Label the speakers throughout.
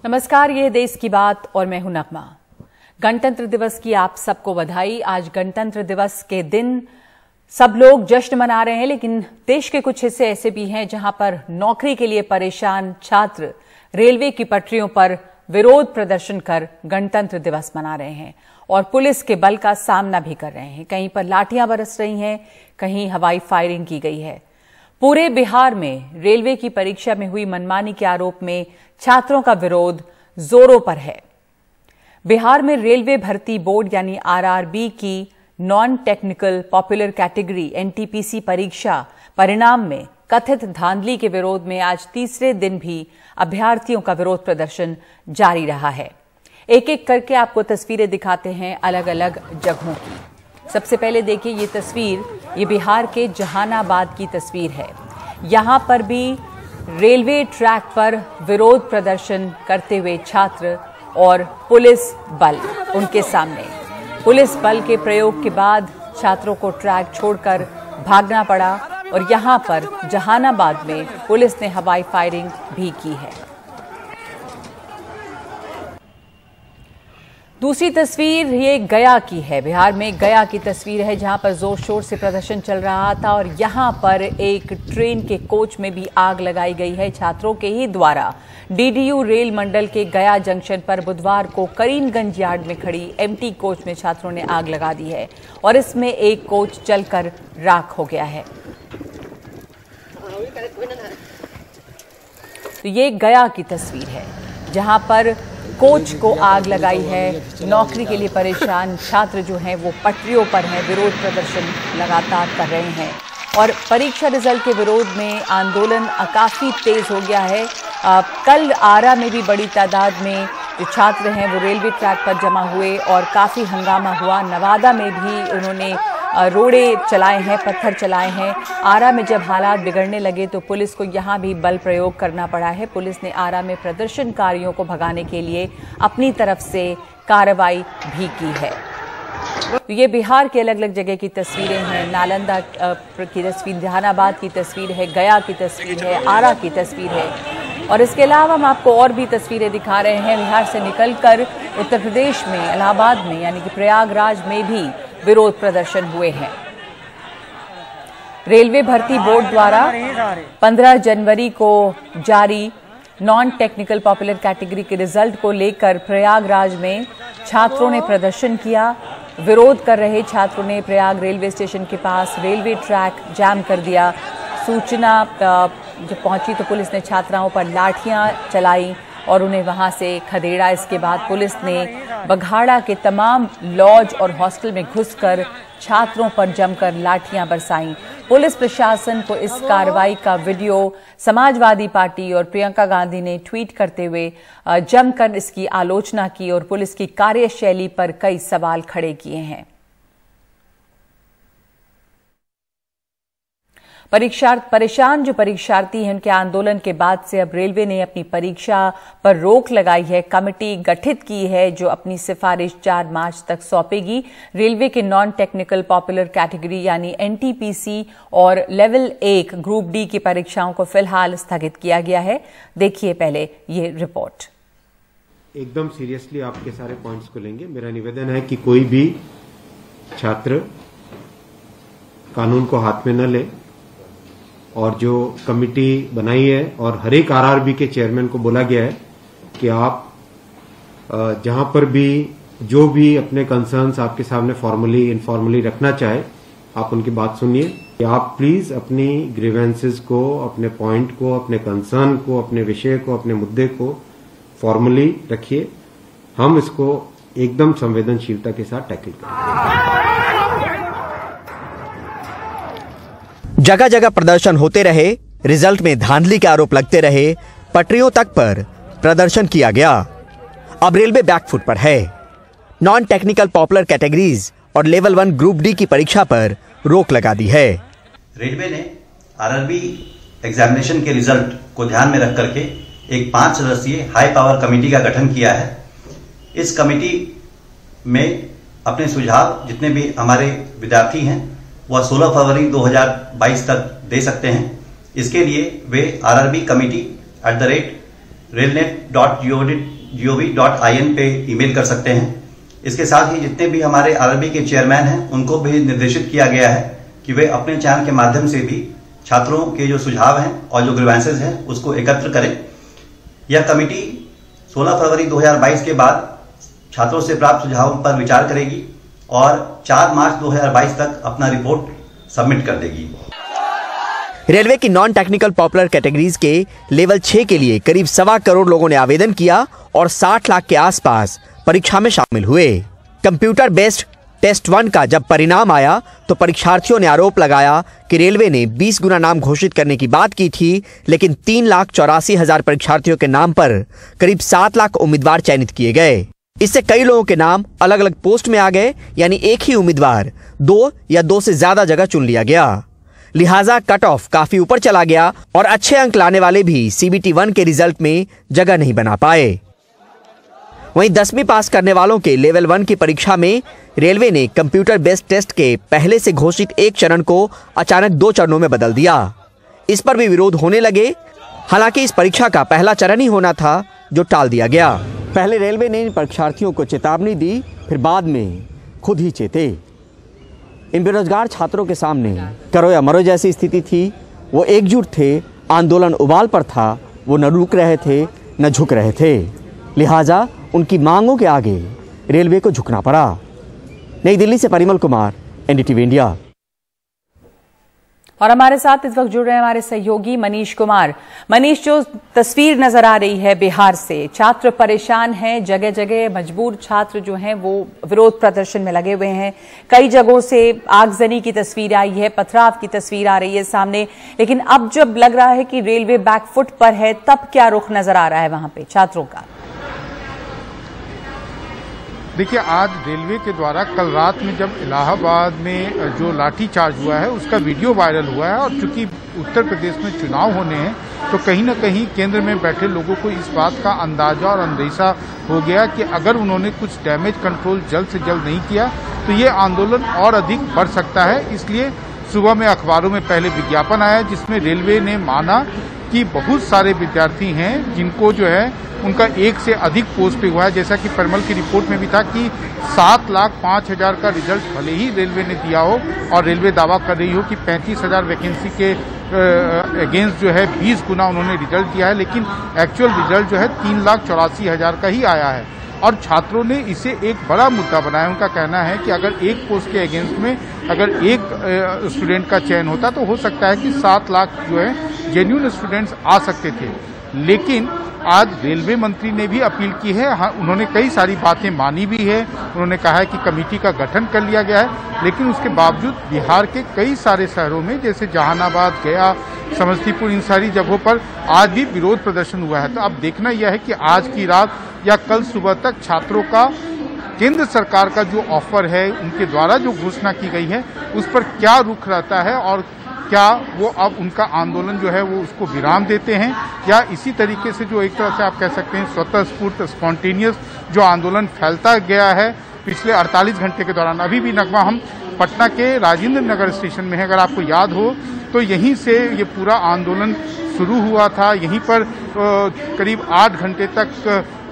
Speaker 1: नमस्कार, ये देश की बात और मैं हूं नगमा। गणतंत्र दिवस की आप सबको बधाई। आज गणतंत्र दिवस के दिन सब लोग जश्न मना रहे हैं, लेकिन देश के कुछ हिस्से ऐसे भी हैं जहां पर नौकरी के लिए परेशान छात्र रेलवे की पटरियों पर विरोध प्रदर्शन कर गणतंत्र दिवस मना रहे हैं और पुलिस के बल का सामना भी कर रहे हैं। कहीं पर लाठियां बरस रही हैं, कहीं हवाई फायरिंग की गई है। पूरे बिहार में रेलवे की परीक्षा में हुई मनमानी के आरोप में छात्रों का विरोध जोरों पर है। बिहार में रेलवे भर्ती बोर्ड यानी आरआरबी की non technical popular category NTPC परीक्षा परिणाम में कथित धांधली के विरोध में आज तीसरे दिन भी अभ्यर्थियों का विरोध प्रदर्शन जारी रहा है। एक एक करके आपको तस्वीरें दिखाते हैं अलग अलग जगहों की। सबसे पहले देखिए ये तस्वीर, ये बिहार के जहानाबाद की तस्वीर है। यहां पर भी रेलवे ट्रैक पर विरोध प्रदर्शन करते हुए छात्र और पुलिस बल उनके सामने। पुलिस बल के प्रयोग के बाद छात्रों को ट्रैक छोड़कर भागना पड़ा और यहां पर जहानाबाद में पुलिस ने हवाई फायरिंग भी की है। दूसरी तस्वीर ये गया की है। बिहार में गया की तस्वीर है जहां पर जोर शोर से प्रदर्शन चल रहा था और यहां पर एक ट्रेन के कोच में भी आग लगाई गई है छात्रों के ही द्वारा। डीडीयू रेल मंडल के गया जंक्शन पर बुधवार को करीमगंज यार्ड में खड़ी एमटी कोच में छात्रों ने आग लगा दी है और इसमें एक कोच जलकर राख हो गया है। तो ये गया की तस्वीर है जहां पर कोच को आग लगाई है। नौकरी के लिए परेशान छात्र जो हैं वो पटरियों पर हैं, विरोध प्रदर्शन लगातार कर रहे हैं और परीक्षा रिजल्ट के विरोध में आंदोलन काफ़ी तेज हो गया है। कल आरा में भी बड़ी तादाद में जो छात्र हैं वो रेलवे ट्रैक पर जमा हुए और काफ़ी हंगामा हुआ। नवादा में भी उन्होंने रोड़े चलाए हैं, पत्थर चलाए हैं। आरा में जब हालात बिगड़ने लगे तो पुलिस को यहां भी बल प्रयोग करना पड़ा है। पुलिस ने आरा में प्रदर्शनकारियों को भगाने के लिए अपनी तरफ से कार्रवाई भी की है। तो ये बिहार के अलग अलग जगह की तस्वीरें हैं। नालंदा की तस्वीर, जहानाबाद की तस्वीर है, गया की तस्वीर है, आरा की तस्वीर है और इसके अलावा हम आपको और भी तस्वीरें दिखा रहे हैं। बिहार से निकलकर उत्तर प्रदेश में इलाहाबाद में यानी कि प्रयागराज में भी विरोध प्रदर्शन हुए हैं। रेलवे भर्ती बोर्ड द्वारा 15 जनवरी को जारी नॉन टेक्निकल पॉपुलर कैटेगरी के रिजल्ट को लेकर प्रयागराज में छात्रों ने प्रदर्शन किया। विरोध कर रहे छात्रों ने प्रयाग रेलवे स्टेशन के पास रेलवे ट्रैक जाम कर दिया। सूचना जब पहुंची तो पुलिस ने छात्राओं पर लाठियां चलाई और उन्हें वहां से खदेड़ा। इसके बाद पुलिस ने बघाड़ा के तमाम लॉज और हॉस्टल में घुसकर छात्रों पर जमकर लाठियां बरसाईं। पुलिस प्रशासन को इस कार्रवाई का वीडियो समाजवादी पार्टी और प्रियंका गांधी ने ट्वीट करते हुए जमकर इसकी आलोचना की और पुलिस की कार्यशैली पर कई सवाल खड़े किए हैं। परेशान जो परीक्षार्थी हैं उनके आंदोलन के बाद से अब रेलवे ने अपनी परीक्षा पर रोक लगाई है। कमेटी गठित की है जो अपनी सिफारिश 4 मार्च तक सौंपेगी। रेलवे के नॉन टेक्निकल पॉपुलर कैटेगरी यानी एनटीपीसी और लेवल 1 ग्रुप डी की परीक्षाओं को फिलहाल स्थगित किया गया है। देखिए पहले ये रिपोर्ट।
Speaker 2: एकदम सीरियसली आपके सारे पॉइंट्स को लेंगे। मेरा निवेदन है कि कोई भी छात्र कानून को हाथ में न ले और जो कमिटी बनाई है और हर एक आरआरबी के चेयरमैन को बोला गया है कि आप जहां पर भी जो भी अपने कंसर्न्स आपके सामने फॉर्मली इनफॉर्मली रखना चाहे आप उनकी बात सुनिए कि आप प्लीज अपनी ग्रीवेंसेस को, अपने पॉइंट को, अपने कंसर्न को, अपने विषय को, अपने मुद्दे को फॉर्मली रखिए। हम इसको एकदम संवेदनशीलता के साथ टैकल करेंगे।
Speaker 3: जगह जगह प्रदर्शन होते रहे, रिजल्ट में धांधली के आरोप लगते रहे, पटरियों तक पर प्रदर्शन किया गया। अब रेलवे बैकफुट पर है। नॉन टेक्निकल पॉपुलर कैटेगरीज और लेवल 1 ग्रुप डी की परीक्षा पर रोक लगा दी है।
Speaker 4: रेलवे ने आरआरबी एग्जामिनेशन के रिजल्ट को ध्यान में रख करके एक 5 सदस्यीय हाई पावर कमेटी का गठन किया है। इस कमेटी में अपने सुझाव जितने भी हमारे विद्यार्थी हैं वह 16 फरवरी 2022 तक दे सकते हैं। इसके लिए वे RRB कमेटी railnet.gov.in पे ईमेल कर सकते हैं। इसके साथ ही जितने भी हमारे आरआरबी के चेयरमैन हैं उनको भी निर्देशित किया गया है कि वे अपने चैनल के माध्यम से भी छात्रों के जो सुझाव हैं और जो ग्रीवेंसेस हैं उसको एकत्र करें। यह कमेटी 16 फरवरी 2022 के बाद छात्रों से प्राप्त सुझावों पर विचार करेगी और 4 मार्च 2022 तक अपना रिपोर्ट सबमिट कर देगी।
Speaker 3: रेलवे की नॉन टेक्निकल पॉपुलर कैटेगरीज के लेवल 6 के लिए करीब 1.25 करोड़ लोगों ने आवेदन किया और 60 लाख के आसपास परीक्षा में शामिल हुए। कंप्यूटर बेस्ड टेस्ट 1 का जब परिणाम आया तो परीक्षार्थियों ने आरोप लगाया कि रेलवे ने 20 गुना नाम घोषित करने की बात की थी, लेकिन 3,84,000 परीक्षार्थियों के नाम पर करीब 7 लाख उम्मीदवार चयनित किए गए। इससे कई लोगों के नाम अलग अलग पोस्ट में आ गए, यानी एक ही उम्मीदवार 2 या 2 से ज्यादा जगह चुन लिया गया। लिहाजा कट ऑफ काफी ऊपर चला गया और अच्छे अंक लाने वाले भी CBT 1 के रिजल्ट में जगह नहीं बना पाए। वहीं 10वीं पास करने वालों के लेवल 1 की परीक्षा में रेलवे ने कंप्यूटर बेस्ड टेस्ट के पहले से घोषित एक चरण को अचानक 2 चरणों में बदल दिया। इस पर भी विरोध होने लगे। हालांकि इस परीक्षा का पहला चरण ही होना था जो टाल दिया गया। पहले रेलवे ने इन परीक्षार्थियों को चेतावनी दी, फिर बाद में खुद ही चेते। इन बेरोजगार छात्रों के सामने करो या मरो जैसी स्थिति थी। वो एकजुट थे, आंदोलन उबाल पर था, वो न रुक रहे थे न झुक रहे थे। लिहाजा उनकी मांगों के आगे रेलवे को झुकना पड़ा। नई दिल्ली से परिमल कुमार, NDTV इंडिया।
Speaker 1: और हमारे साथ इस वक्त जुड़ रहे हैं हमारे सहयोगी मनीष कुमार। मनीष, जो तस्वीर नजर आ रही है बिहार से, छात्र परेशान हैं, जगह जगह मजबूर छात्र जो हैं वो विरोध प्रदर्शन में लगे हुए हैं। कई जगहों से आगजनी की तस्वीर आई है, पथराव की तस्वीर आ रही है सामने, लेकिन अब जब लग रहा है कि रेलवे बैकफुट पर है, तब क्या रुख नजर आ रहा है वहां पे छात्रों का?
Speaker 5: देखिए, आज रेलवे के द्वारा कल रात में जब इलाहाबाद में जो लाठीचार्ज हुआ है उसका वीडियो वायरल हुआ है, और चूंकि उत्तर प्रदेश में चुनाव होने हैं तो कहीं न कहीं केंद्र में बैठे लोगों को इस बात का अंदाजा और अंदेशा हो गया कि अगर उन्होंने कुछ डैमेज कंट्रोल जल्द से जल्द नहीं किया तो ये आंदोलन और अधिक बढ़ सकता है। इसलिए सुबह में अखबारों में पहले विज्ञापन आया जिसमें रेलवे ने माना कि बहुत सारे विद्यार्थी हैं जिनको जो है उनका 1 से अधिक पोस्ट पे हुआ है। जैसा कि परिमल की रिपोर्ट में भी था कि 7,05,000 का रिजल्ट भले ही रेलवे ने दिया हो और रेलवे दावा कर रही हो कि 35,000 वैकेंसी के अगेंस्ट जो है 20 गुना उन्होंने रिजल्ट दिया है, लेकिन एक्चुअल रिजल्ट जो है 3,84,000 का ही आया है। और छात्रों ने इसे एक बड़ा मुद्दा बनाया। उनका कहना है कि अगर एक पोस्ट के अगेंस्ट में अगर एक स्टूडेंट का चयन होता तो हो सकता है कि 7 लाख जो है जेन्युइन स्टूडेंट्स आ सकते थे। लेकिन आज रेलवे मंत्री ने भी अपील की है। हाँ, उन्होंने कई सारी बातें मानी भी है। उन्होंने कहा है कि कमेटी का गठन कर लिया गया है, लेकिन उसके बावजूद बिहार के कई सारे शहरों में जैसे जहानाबाद, गया, समस्तीपुर, इन सारी जगहों पर आज भी विरोध प्रदर्शन हुआ है। तो अब देखना यह है कि आज की रात या कल सुबह तक छात्रों का केंद्र सरकार का जो ऑफर है, उनके द्वारा जो घोषणा की गई है, उस पर क्या रुख रहता है और क्या वो अब उनका आंदोलन जो है वो उसको विराम देते हैं, या इसी तरीके से जो एक तरह से आप कह सकते हैं स्वतःस्फूर्त स्पॉन्टेनियस जो आंदोलन फैलता गया है पिछले 48 घंटे के दौरान। अभी भी नगमा हम पटना के राजेंद्र नगर स्टेशन में है, अगर आपको याद हो तो यहीं से ये पूरा आंदोलन शुरू हुआ था। यहीं पर करीब 8 घंटे तक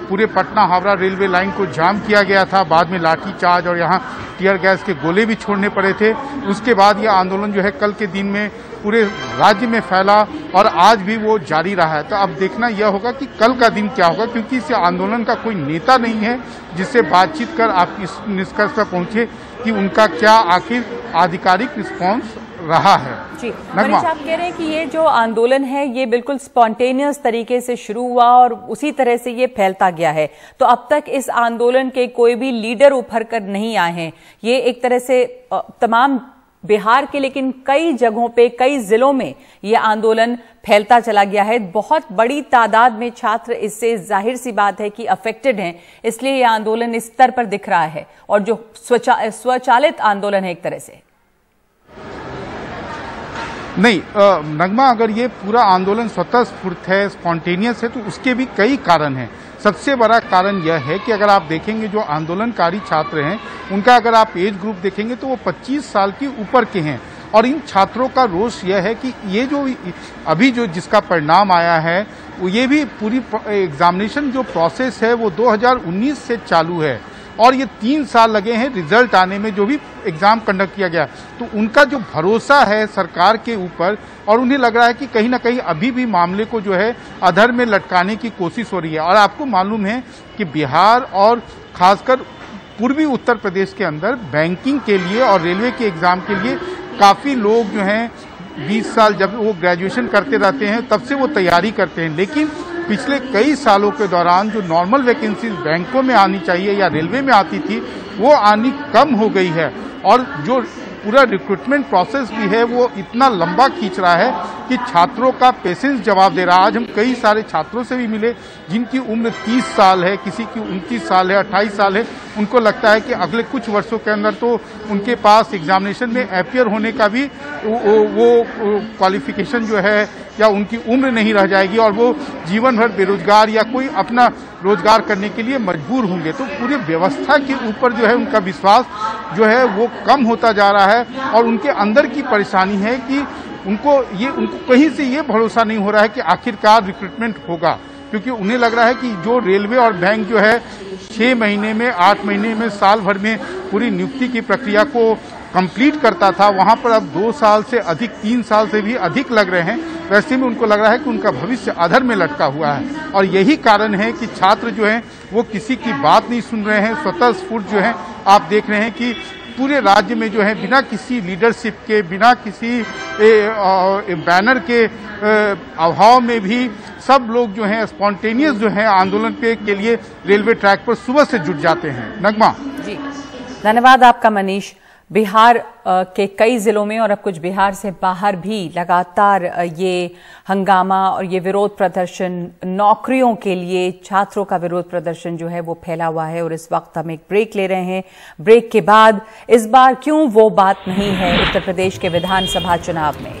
Speaker 5: पूरे पटना हावड़ा रेलवे लाइन को जाम किया गया था। बाद में लाठीचार्ज और यहाँ टीयर गैस के गोले भी छोड़ने पड़े थे। उसके बाद ये आंदोलन जो है कल के दिन में पूरे राज्य में फैला और आज भी वो जारी रहा है। तो अब देखना यह होगा कि कल का दिन क्या होगा, क्योंकि इस आंदोलन का कोई नेता नहीं है जिससे बातचीत कर आप इस निष्कर्ष पर पहुंचे कि उनका क्या आखिर आधिकारिक रिस्पॉन्स रहा है।
Speaker 1: जी मनीष, आप कह रहे हैं कि ये जो आंदोलन है ये बिल्कुल स्पॉन्टेनियस तरीके से शुरू हुआ और उसी तरह से ये फैलता गया है, तो अब तक इस आंदोलन के कोई भी लीडर उभर कर नहीं आए हैं। ये एक तरह से तमाम बिहार के, लेकिन कई जगहों पे, कई जिलों में ये आंदोलन फैलता चला गया है। बहुत बड़ी तादाद में छात्र इससे जाहिर सी बात है कि अफेक्टेड हैं, इसलिए ये आंदोलन इस स्तर पर दिख रहा है और जो स्वचालित आंदोलन है एक तरह से।
Speaker 5: नहीं नगमा, अगर ये पूरा आंदोलन स्वतःस्फूर्त है, स्पॉन्टेनियस है, तो उसके भी कई कारण हैं। सबसे बड़ा कारण यह है कि अगर आप देखेंगे जो आंदोलनकारी छात्र हैं उनका अगर आप एज ग्रुप देखेंगे तो वो 25 साल के ऊपर के हैं। और इन छात्रों का रोष यह है कि ये जो अभी जो जिसका परिणाम आया है ये भी पूरी एग्जामिनेशन जो प्रोसेस है वो 2019 से चालू है और ये 3 साल लगे हैं रिजल्ट आने में, जो भी एग्जाम कंडक्ट किया गया। तो उनका जो भरोसा है सरकार के ऊपर, और उन्हें लग रहा है कि कहीं ना कहीं अभी भी मामले को जो है अधर में लटकाने की कोशिश हो रही है। और आपको मालूम है कि बिहार और खासकर पूर्वी उत्तर प्रदेश के अंदर बैंकिंग के लिए और रेलवे के एग्जाम के लिए काफ़ी लोग जो हैं 20 साल जब वो ग्रेजुएशन करते रहते हैं तब से वो तैयारी करते हैं, लेकिन पिछले कई सालों के दौरान जो नॉर्मल वैकेंसीज बैंकों में आनी चाहिए या रेलवे में आती थी वो आनी कम हो गई है। और जो पूरा रिक्रूटमेंट प्रोसेस भी है वो इतना लंबा खींच रहा है कि छात्रों का पेशेंस जवाब दे रहा है। आज हम कई सारे छात्रों से भी मिले जिनकी उम्र 30 साल है, किसी की 29 साल है, 28 साल है। उनको लगता है कि अगले कुछ वर्षों के अंदर तो उनके पास एग्जामिनेशन में अपीयर होने का भी वो क्वालिफिकेशन जो है या उनकी उम्र नहीं रह जाएगी और वो जीवन भर बेरोजगार या कोई अपना रोजगार करने के लिए मजबूर होंगे। तो पूरी व्यवस्था के ऊपर जो है उनका विश्वास जो है वो कम होता जा रहा है और उनके अंदर की परेशानी है कि उनको कहीं से ये भरोसा नहीं हो रहा है कि आखिरकार रिक्रूटमेंट होगा, क्योंकि उन्हें लग रहा है कि जो रेलवे और बैंक जो है 6 महीने में, 8 महीने में, साल भर में पूरी नियुक्ति की प्रक्रिया को कंप्लीट करता था, वहां पर अब 2 साल से अधिक, 3 साल से भी अधिक लग रहे हैं। वैसे में उनको लग रहा है कि उनका भविष्य अधर में लटका हुआ है और यही कारण है कि छात्र जो हैं वो किसी की बात नहीं सुन रहे हैं। स्वतः स्फूर्त जो है आप देख रहे हैं कि पूरे राज्य में जो है बिना किसी लीडरशिप के, बिना किसी बैनर के अभाव में भी सब लोग जो हैं स्पॉन्टेनियस जो है आंदोलन के लिए रेलवे ट्रैक पर सुबह से जुट जाते हैं। नगमा
Speaker 1: जी, धन्यवाद आपका मनीष। बिहार के कई जिलों में और अब कुछ बिहार से बाहर भी लगातार ये हंगामा और ये विरोध प्रदर्शन, नौकरियों के लिए छात्रों का विरोध प्रदर्शन जो है वो फैला हुआ है। और इस वक्त हम एक ब्रेक ले रहे हैं। ब्रेक के बाद इस बार क्यों वो बात नहीं है उत्तर प्रदेश के विधानसभा चुनाव में।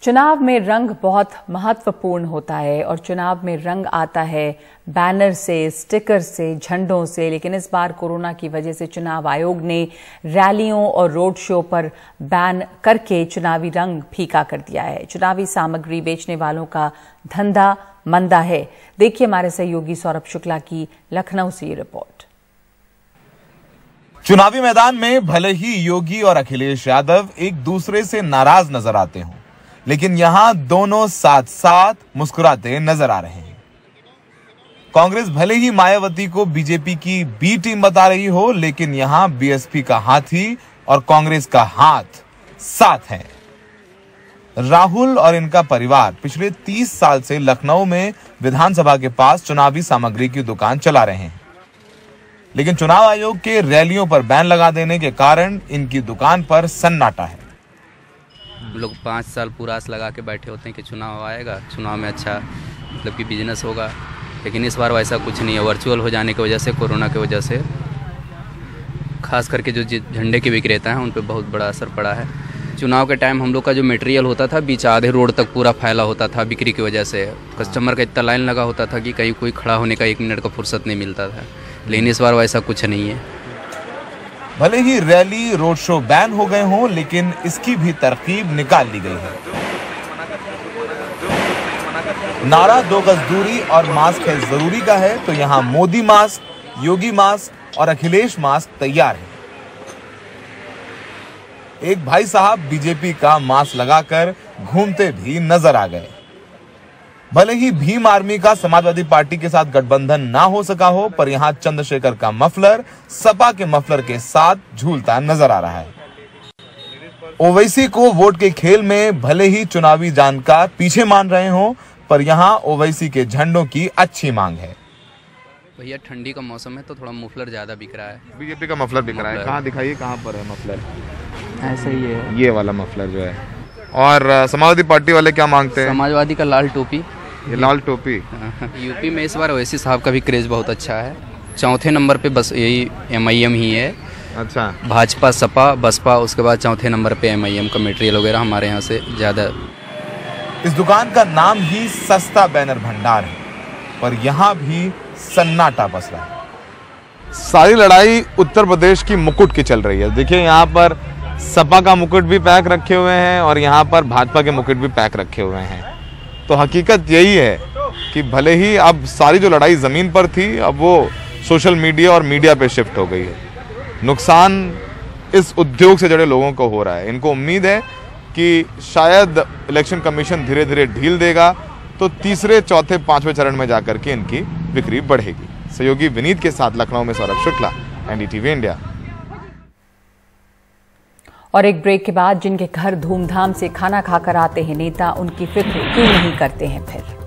Speaker 1: चुनाव में रंग बहुत महत्वपूर्ण होता है और चुनाव में रंग आता है बैनर से, स्टिकर से, झंडों से। लेकिन इस बार कोरोना की वजह से चुनाव आयोग ने रैलियों और रोड शो पर बैन करके चुनावी रंग फीका कर दिया है। चुनावी सामग्री बेचने वालों का धंधा मंदा है। देखिए हमारे सहयोगी सौरभ शुक्ला की लखनऊ से ये रिपोर्ट।
Speaker 6: चुनावी मैदान में भले ही योगी और अखिलेश यादव एक दूसरे से नाराज नजर आते हों, लेकिन यहां दोनों साथ साथ मुस्कुराते नजर आ रहे हैं। कांग्रेस भले ही मायावती को बीजेपी की बी टीम बता रही हो, लेकिन यहां बीएसपी का हाथी और कांग्रेस का हाथ साथ है। राहुल और इनका परिवार पिछले 30 साल से लखनऊ में विधानसभा के पास चुनावी सामग्री की दुकान चला रहे हैं, लेकिन चुनाव आयोग के रैलियों पर बैन लगा देने के कारण इनकी दुकान पर सन्नाटा है।
Speaker 7: लोग 5 साल पूरा आस लगा के बैठे होते हैं कि चुनाव आएगा, चुनाव में अच्छा मतलब कि बिजनेस होगा, लेकिन इस बार वैसा कुछ नहीं है। वर्चुअल हो जाने की वजह से, कोरोना की वजह से खास करके जो झंडे के विक्रेता हैं उन पर बहुत बड़ा असर पड़ा है। चुनाव के टाइम हम लोग का जो मटेरियल होता था बीच आधे रोड तक पूरा फैला होता था बिक्री की वजह से। कस्टमर का इतना लाइन लगा होता था कि कहीं कोई खड़ा होने का 1 मिनट का फुर्सत नहीं मिलता था, लेकिन इस बार वैसा कुछ नहीं है।
Speaker 6: भले ही रैली रोड शो बैन हो गए हों, लेकिन इसकी भी तरकीब निकाल ली गई है। नारा 2 गज दूरी और मास्क है जरूरी का है, तो यहां मोदी मास्क, योगी मास्क और अखिलेश मास्क तैयार है। एक भाई साहब बीजेपी का मास्क लगाकर घूमते भी नजर आ गए। भले ही भीम आर्मी का समाजवादी पार्टी के साथ गठबंधन ना हो सका हो, पर यहां चंद्रशेखर का मफलर सपा के मफलर के साथ झूलता नजर आ रहा है। ओवैसी को वोट के खेल में भले ही चुनावी जान का पीछे मान रहे हों, पर यहाँ ओवैसी के झंडों की अच्छी मांग है।
Speaker 7: भैया ठंडी का मौसम है तो थोड़ा मफलर ज्यादा बिक रहा है।
Speaker 6: बीजेपी का मफलर बिक रहा है। कहाँ दिखाइए, कहाँ पर है मफलर?
Speaker 7: ऐसे ही है,
Speaker 6: ये वाला मफलर जो है। और समाजवादी पार्टी वाले क्या मांगते हैं?
Speaker 7: समाजवादी का लाल टोपी।
Speaker 6: ये लाल टोपी।
Speaker 7: यूपी में इस बार ओवैसी साहब का भी क्रेज बहुत अच्छा है। चौथे नंबर पे बस यही MIM ही है।
Speaker 6: अच्छा,
Speaker 7: भाजपा, सपा, बसपा, उसके बाद चौथे नंबर पे MIM का मटेरियल वगैरह हमारे यहाँ से ज़्यादा।
Speaker 6: इस दुकान का नाम ही सस्ता बैनर भंडार है, पर यहाँ भी सन्नाटा बस रहा है। सारी लड़ाई उत्तर प्रदेश की मुकुट की चल रही है। देखिए, यहाँ पर सपा का मुकुट भी पैक रखे हुए हैं और यहाँ पर भाजपा के मुकुट भी पैक रखे हुए हैं। तो हकीकत यही है कि भले ही अब सारी जो लड़ाई ज़मीन पर थी, अब वो सोशल मीडिया और मीडिया पे शिफ्ट हो गई है। नुकसान इस उद्योग से जुड़े लोगों को हो रहा है। इनको उम्मीद है कि शायद इलेक्शन कमीशन धीरे धीरे ढील देगा तो तीसरे, चौथे, पांचवें चरण में जाकर के इनकी बिक्री बढ़ेगी। सहयोगी विनीत के साथ लखनऊ में सौरभ शुक्ला, NDTV इंडिया।
Speaker 1: और एक ब्रेक के बाद जिनके घर धूमधाम से खाना खाकर आते हैं नेता, उनकी फिक्र क्यों नहीं करते हैं फिर?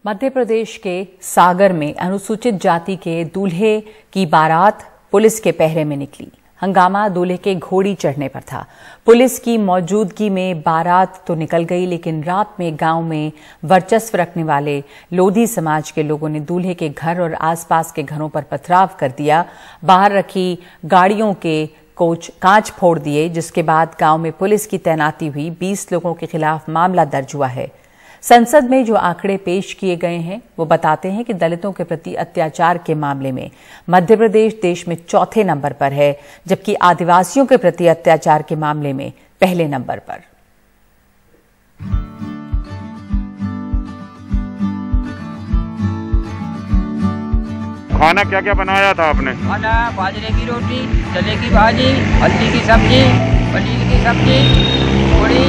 Speaker 1: मध्य प्रदेश के सागर में अनुसूचित जाति के दूल्हे की बारात पुलिस के पहरे में निकली। हंगामा दूल्हे के घोड़ी चढ़ने पर था। पुलिस की मौजूदगी में बारात तो निकल गई, लेकिन रात में गांव में वर्चस्व रखने वाले लोधी समाज के लोगों ने दूल्हे के घर और आसपास के घरों पर पथराव कर दिया। बाहर रखी गाड़ियों के कांच फोड़ दिए, जिसके बाद गांव में पुलिस की तैनाती हुई। 20 लोगों के खिलाफ मामला दर्ज हुआ है। संसद में जो आंकड़े पेश किए गए हैं वो बताते हैं कि दलितों के प्रति अत्याचार के मामले में मध्य प्रदेश देश में चौथे नंबर पर है, जबकि आदिवासियों के प्रति अत्याचार के मामले में पहले नंबर पर।
Speaker 8: खाना क्या क्या बनाया था आपने?
Speaker 9: खाना बाजरे की रोटी, चने की भाजी, हल्दी की सब्जी, पनीर की सब्जी, पूरी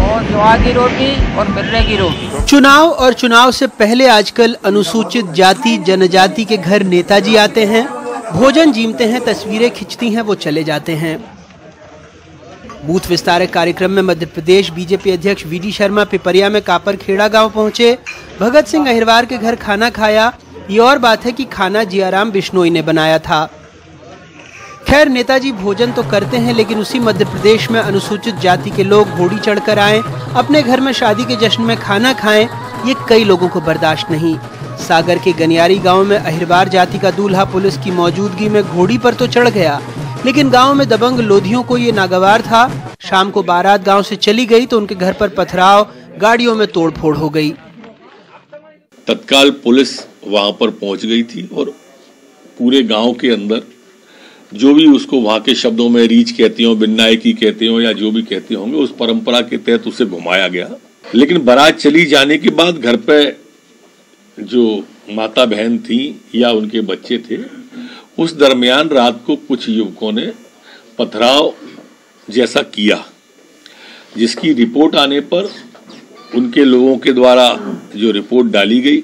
Speaker 9: और ज्वार की रोटी और मिर्रे की रोटी।
Speaker 10: चुनाव और चुनाव से पहले आजकल अनुसूचित जाति जनजाति के घर नेताजी आते हैं, भोजन जीमते हैं, तस्वीरें खिंचती हैं, वो चले जाते हैं। बूथ विस्तारक कार्यक्रम में मध्य प्रदेश बीजेपी अध्यक्ष VD शर्मा पिपरिया में कापरखेड़ा गांव पहुंचे। भगत सिंह अहिरवार के घर खाना खाया। ये और बात है कि खाना जियाराम बिश्नोई ने बनाया था। खैर, नेताजी भोजन तो करते हैं, लेकिन उसी मध्य प्रदेश में अनुसूचित जाति के लोग घोड़ी चढ़कर आए, अपने घर में शादी के जश्न में खाना खाएं, ये कई लोगों को बर्दाश्त नहीं। सागर के गनियारी गांव में अहिरवार जाति का दूल्हा पुलिस की मौजूदगी में घोड़ी पर तो चढ़ गया, लेकिन गांव में दबंग लोधियों को ये नागवार था। शाम को बारात गांव से चली गई तो उनके घर पर पथराव, गाड़ियों में तोड़फोड़ हो गई।
Speaker 11: तत्काल पुलिस वहां पर पहुंच गई थी और पूरे गांव के अंदर जो भी उसको वहां के शब्दों में रीच कहती हो, बिन्नायकी कहते हो या जो भी कहते होंगे, उस परंपरा के तहत उसे घुमाया गया। लेकिन बारात चली जाने के बाद घर पे जो माता बहन थी या उनके बच्चे थे, उस दरमियान रात को कुछ युवकों ने पथराव जैसा किया, जिसकी रिपोर्ट आने पर उनके लोगों के द्वारा जो रिपोर्ट डाली गई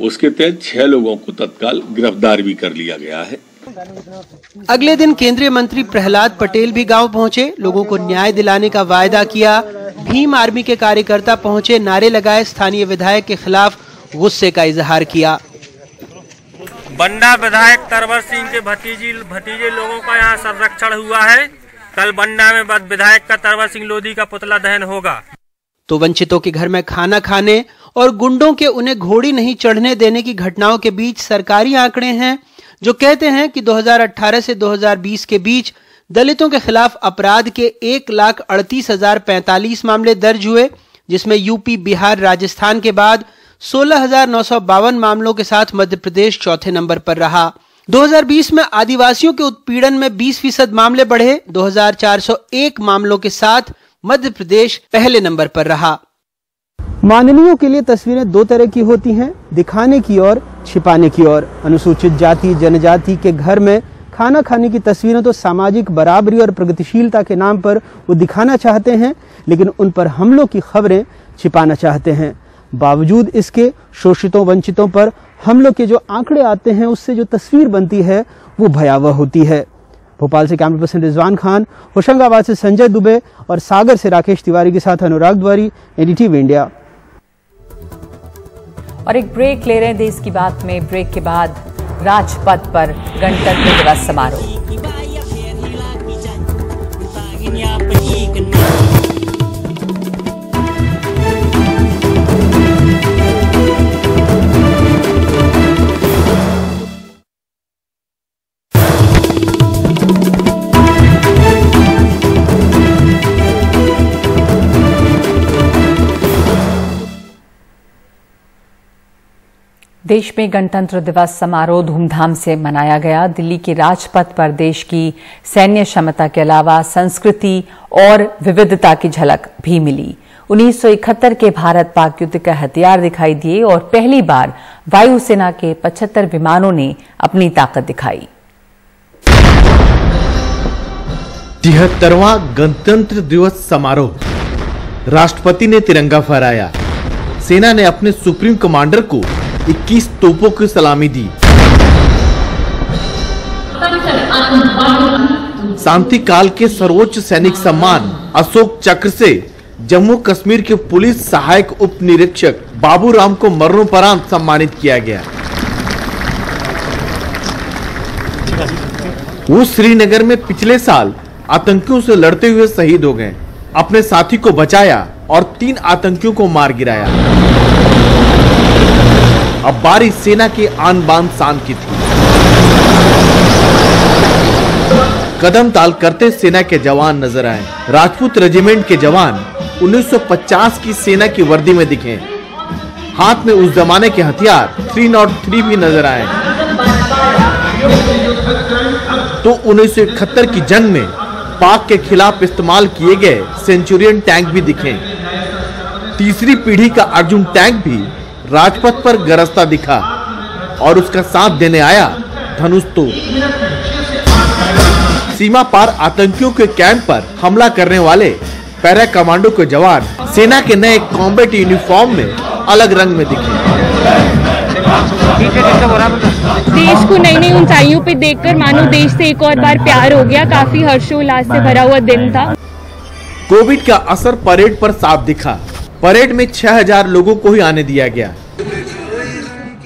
Speaker 11: उसके तहत 6 लोगों को तत्काल गिरफ्तार भी कर लिया गया है।
Speaker 10: अगले दिन केंद्रीय मंत्री प्रहलाद पटेल भी गांव पहुंचे, लोगों को न्याय दिलाने का वायदा किया। भीम आर्मी के कार्यकर्ता पहुंचे, नारे लगाए, स्थानीय विधायक के खिलाफ गुस्से का इजहार किया।
Speaker 12: बंडा विधायक तरवर सिंह के भतीजे लोगों का यहाँ संरक्षण हुआ है। कल बंडा में विधायक का तरवर सिंह लोधी का पुतला दहन होगा।
Speaker 10: तो वंचितों के घर में खाना खाने और गुंडों के उन्हें घोड़ी नहीं चढ़ने देने की घटनाओं के बीच सरकारी आंकड़े हैं जो कहते हैं कि 2018 से 2020 के बीच दलितों के खिलाफ अपराध के 1,38,045 मामले दर्ज हुए, जिसमें यूपी, बिहार, राजस्थान के बाद 16,952 मामलों के साथ मध्य प्रदेश चौथे नंबर पर रहा। 2020 में आदिवासियों के उत्पीड़न में 20% मामले बढ़े। 2,401 मामलों के साथ मध्य प्रदेश पहले नंबर पर रहा। माननीयों के लिए तस्वीरें दो तरह की होती हैं, दिखाने की और छिपाने की और। अनुसूचित जाति जनजाति के घर में खाना खाने की तस्वीरें तो सामाजिक बराबरी और प्रगतिशीलता के नाम पर वो दिखाना चाहते हैं, लेकिन उन पर हमलों की खबरें छिपाना चाहते हैं। बावजूद इसके शोषितों वंचितों पर हमलों के जो आंकड़े आते हैं, उससे जो तस्वीर बनती है वो भयावह होती है। भोपाल से कैमरा पर्सन रिजवान खान, होशंगाबाद से संजय दुबे और सागर से राकेश तिवारी के साथ अनुराग द्वारी, एनडीटीवी इंडिया।
Speaker 1: और एक ब्रेक ले रहे हैं देश की बात में। ब्रेक के बाद राजपथ पर गणतंत्र दिवस समारोह। देश में गणतंत्र दिवस समारोह धूमधाम से मनाया गया। दिल्ली के राजपथ पर देश की सैन्य क्षमता के अलावा संस्कृति और विविधता की झलक भी मिली। 1971 के भारत पाक युद्ध के हथियार दिखाई दिए और पहली बार वायुसेना के 75 विमानों ने अपनी ताकत दिखाई।
Speaker 13: 73वां गणतंत्र दिवस समारोह। राष्ट्रपति ने तिरंगा फहराया। सेना ने अपने सुप्रीम कमांडर को 21 तोपों की सलामी दी। शांति काल के सर्वोच्च सैनिक सम्मान अशोक चक्र से जम्मू कश्मीर के पुलिस सहायक उप निरीक्षक बाबूराम को मरणोपरांत सम्मानित किया गया। वो श्रीनगर में पिछले साल आतंकियों से लड़ते हुए शहीद हो गए। अपने साथी को बचाया और 3 आतंकियों को मार गिराया। अब बारी सेना की आन बान शान की थी। कदम ताल करते सेना के जवान नजर आए। राजपूत रेजिमेंट के जवान 1950 की सेना की वर्दी में दिखे। हाथ में उस जमाने के हथियार 303 भी नजर आए। तो 1971 की जंग में पाक के खिलाफ इस्तेमाल किए गए सेंचुरियन टैंक भी दिखे। तीसरी पीढ़ी का अर्जुन टैंक भी राजपथ पर गरजता दिखा और उसका साथ देने आया धनुष तोप। सीमा पार आतंकियों के कैंप पर हमला करने वाले पैरा कमांडो के जवान सेना के नए कॉम्बैट यूनिफॉर्म में अलग रंग में दिखे।
Speaker 14: देश को नई नई ऊंचाइयों पे देखकर मानो देश से एक और बार प्यार हो गया। काफी हर्षोल्लास से भरा हुआ दिन था।
Speaker 13: कोविड का असर परेड पर साफ दिखा। परेड में 6000 लोगों को ही आने दिया गया।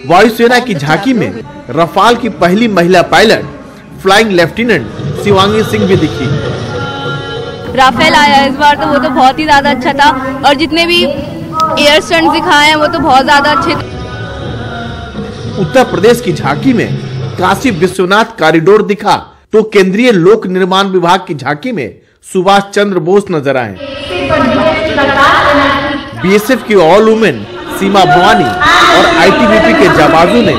Speaker 13: वायुसेना की झांकी में रफाल की पहली महिला pilot flying lieutenant Shivangi Singh भी दिखी।
Speaker 15: राफेल आया इस बार, तो वो तो बहुत ही ज्यादा अच्छा था और जितने भी एयर स्टंट दिखाए हैं वो तो बहुत ज्यादा अच्छे थे।
Speaker 13: उत्तर प्रदेश की झांकी में काशी विश्वनाथ कॉरिडोर दिखा तो केंद्रीय लोक निर्माण विभाग की झांकी में सुभाष चंद्र बोस नजर आए। बीएसएफ की ऑल वुमेन सीमा भवानी और आईटीबीपी के जाबाजों ने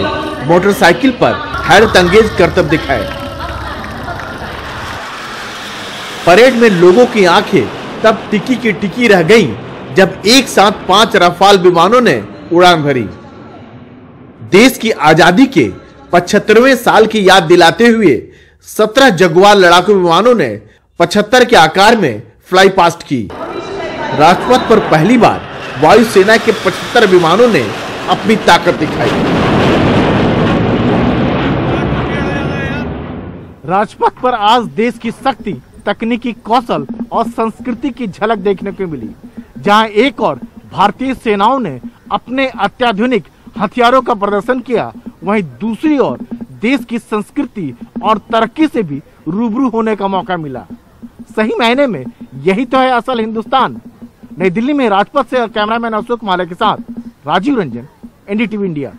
Speaker 13: मोटरसाइकिल पर हैरत अंगेज करतब दिखाए। परेड में लोगों की आंखें तब टिकी की टिकी रह गईं जब एक साथ 5 रफाल विमानों ने उड़ान भरी। देश की आजादी के 75वें साल की याद दिलाते हुए 17 जगुआर लड़ाकू विमानों ने 75 के आकार में फ्लाई पास्ट की। राजपथ पर पहली बार वायुसेना के 75 विमानों ने अपनी ताकत दिखाई।
Speaker 16: राजपथ पर आज देश की शक्ति, तकनीकी कौशल और संस्कृति की झलक देखने को मिली, जहां एक और भारतीय सेनाओं ने अपने अत्याधुनिक हथियारों का प्रदर्शन किया, वहीं दूसरी ओर देश की संस्कृति और तरक्की से भी रूबरू होने का मौका मिला। सही मायने में यही तो है असल हिंदुस्तान। नई दिल्ली में राजपथ से कैमरामैन अशोक माले के साथ राजीव रंजन, एनडीटीवी इंडिया।